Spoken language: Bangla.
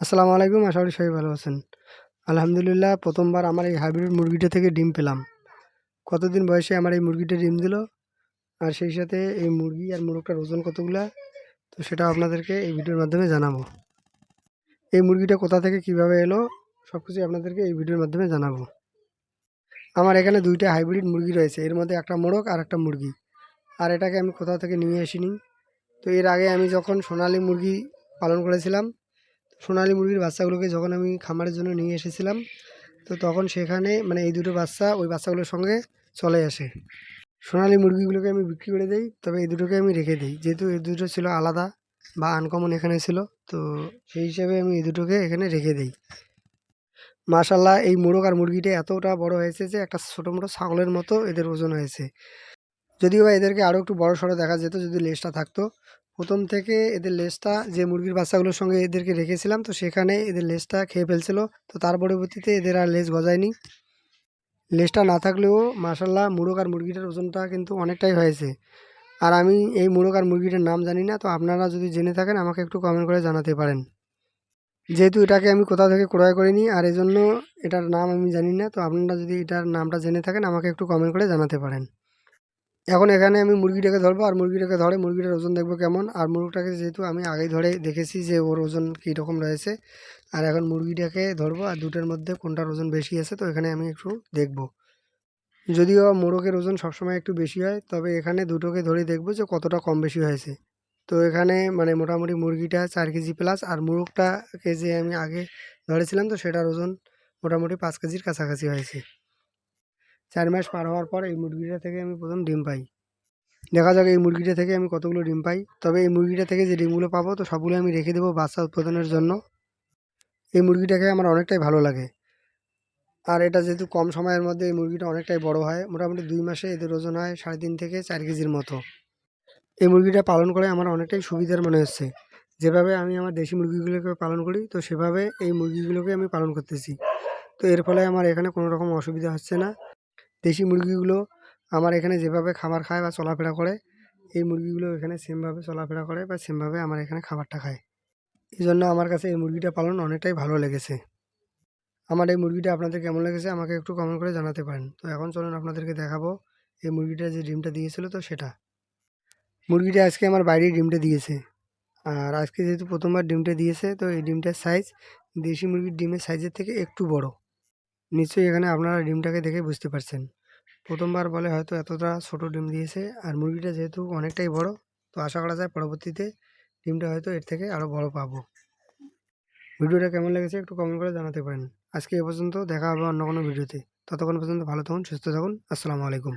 আসসালামু আলাইকুম। আশা করি সবাই ভালো আছেন। আলহামদুলিল্লাহ প্রথমবার আমার এই হাইব্রিড মুরগিটা থেকে ডিম পেলাম। কতদিন বয়সে আমার এই মুরগিটা ডিম দিল, আর সেই সাথে এই মুরগি আর মোরগটার ওজন কতগুলা, তো সেটাও আপনাদেরকে এই ভিডিওর মাধ্যমে জানাবো। এই মুরগিটা কোথা থেকে কিভাবে এলো, সব কিছুই আপনাদেরকে এই ভিডিওর মাধ্যমে জানাবো। আমার এখানে ২টা হাইব্রিড মুরগি রয়েছে, এর মধ্যে একটা মোরগ আর একটা মুরগি। আর এটাকে আমি কোথাও থেকে নিয়ে আসিনি। তো এর আগে আমি যখন সোনালী মুরগি পালন করেছিলাম, সোনালী মুরগির বাচ্চাগুলোকে যখন আমি খামারের জন্য নিয়ে এসেছিলাম, তো তখন সেখানে মানে এই দুটো বাচ্চা ওই বাচ্চাগুলোর সঙ্গে চলে আসে। সোনালী মুরগিগুলোকে আমি বিক্রি করে দেই, তবে এই দুটোকে আমি রেখে দিই, যেহেতু এই দুটো ছিল আলাদা বা আনকমন এখানে ছিল। তো সেই হিসাবে আমি এই দুটোকে এখানে রেখে দিই। মাশাল্লাহ এই মোরগ আর মুরগিটা এতটা বড় হয়েছে যে একটা ছোটো মোটো ছাগলের মতো এদের ওজন হয়েছে। যদিও বা এদেরকে আরও একটু বড় সড়ো দেখা যেত যদি লেজটা থাকতো। প্রথম থেকে এদের লেজটা যে মুরগির বাচ্চাগুলোর সঙ্গে এদেরকে রেখেছিলাম, তো সেখানে এদের লেজটা খেয়ে ফেলছিল। তো তার পরবর্তীতে এদের আর লেজ গজায়নি। লেজটা না থাকলেও মাশাল্লাহ মোরগ আর মুরগিটার ওজনটা কিন্তু অনেকটাই হয়েছে। আর আমি এই মোরগ আর মুরগিটার নাম জানি না, তো আপনারা যদি জেনে থাকেন আমাকে একটু কমেন্ট করে জানাতে পারেন। যেহেতু এটাকে আমি কোথাও থেকে ক্রয় করিনি, আর এজন্য এটার নাম আমি জানি না, তো আপনারা যদি এটার নামটা জেনে থাকেন আমাকে একটু কমেন্ট করে জানাতে পারেন। এখন এখানে আমি মুরগিটাকে ধরবো, আর মুরগিটাকে ধরে মুরগিটার ওজন দেখবো কেমন। আর মুরগটাকে যেহেতু আমি আগেই ধরে দেখেছি যে ওর ওজন কী রকম রয়েছে, আর এখন মুরগিটাকে ধরবো আর দুটোর মধ্যে কোনটার ওজন বেশি আছে, তো এখানে আমি একটু দেখব। যদিও মোরগের ওজন সবসময় একটু বেশি হয়, তবে এখানে দুটোকে ধরে দেখবো যে কতটা কম বেশি হয়েছে। তো এখানে মানে মোটামুটি মুরগিটা 4 কেজি প্লাস, আর মোরগটাকে যে আমি আগে ধরেছিলাম তো সেটার ওজন মোটামুটি 5 কেজির কাছাকাছি হয়েছে। 4 মাস পার হওয়ার পর এই মুরগিটা থেকে আমি প্রথম ডিম পাই। দেখা যাক এই মুরগিটা থেকে আমি কতগুলো ডিম পাই। তবে এই মুরগিটা থেকে যে ডিমগুলো পাবো তো সবগুলো আমি রেখে দেবো বাচ্চা উৎপাদনের জন্য। এই মুরগিটাকে আমার অনেকটাই ভালো লাগে। আর এটা যেহেতু কম সময়ের মধ্যে এই মুরগিটা অনেকটাই বড় হয়, মোটামুটি 2 মাসে এদের ওজন হয় 3.5 থেকে 4 কেজির মতো। এই মুরগিটা পালন করে আমার অনেকটাই সুবিধার মনে হচ্ছে। যেভাবে আমি আমার দেশি মুরগিগুলোকে পালন করি, তো সেভাবে এই মুরগিগুলোকে আমি পালন করতেছি। তো এর ফলে আমার এখানে কোনো রকম অসুবিধা হচ্ছে না। দেশি মুরগিগুলো আমার এখানে যেভাবে খাবার খায় বা চলাফেরা করে, এই মুরগিগুলো এখানে সেমভাবে চলাফেরা করে বা সেমভাবে আমার এখানে খাবারটা খায়। এজন্য আমার কাছে এই মুরগিটা পালন অনেকটাই ভালো লেগেছে। আমার এই মুরগিটা আপনাদের কেমন লেগেছে আমাকে একটু কমেন্ট করে জানাতে পারেন। তো এখন চলুন আপনাদেরকে দেখাবো এই মুরগিটা যে ডিমটা দিয়েছিল তো সেটা। মুরগিটা আজকে আমার বাইরেই ডিমটা দিয়েছে। আর আজকে যেহেতু প্রথমবার ডিমটা দিয়েছে, তো এই ডিমটার সাইজ দেশি মুরগির ডিমের সাইজের থেকে একটু বড়। নিশ্চয়ই এখানে আপনারা ডিমটাকে দেখে বুঝতে পারছেন। প্রথমবার বলে হয়তো এতটা ছোট ডিম দিয়েছে, আর মুরগিটা যেহেতু অনেকটাই বড়, তো আশা করা যায় পরবর্তীতে ডিমটা হয়তো এর থেকে আরও বড় পাবো। ভিডিওটা কেমন লেগেছে একটু কমেন্ট করে জানাতে পারেন। আজকে এ পর্যন্ত, দেখা হবে অন্য কোনো ভিডিওতে। ততক্ষণ পর্যন্ত ভালো থাকুন, সুস্থ থাকুন। আসসালামু আলাইকুম।